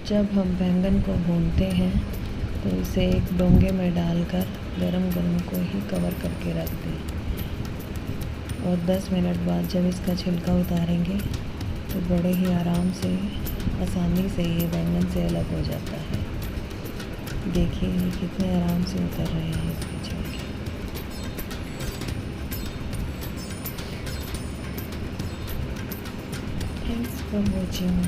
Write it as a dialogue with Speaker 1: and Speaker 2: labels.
Speaker 1: जब हम बैंगन को भूनते हैं तो इसे एक डोंगे में डालकर गरम गरम को ही कवर करके रख दें और 10 मिनट बाद जब इसका छिलका उतारेंगे तो बड़े ही आराम से आसानी से ये बैंगन से अलग हो जाता है। देखिए ये कितने आराम से उतर रहे हैं इसके छिलके। Thanks for watching.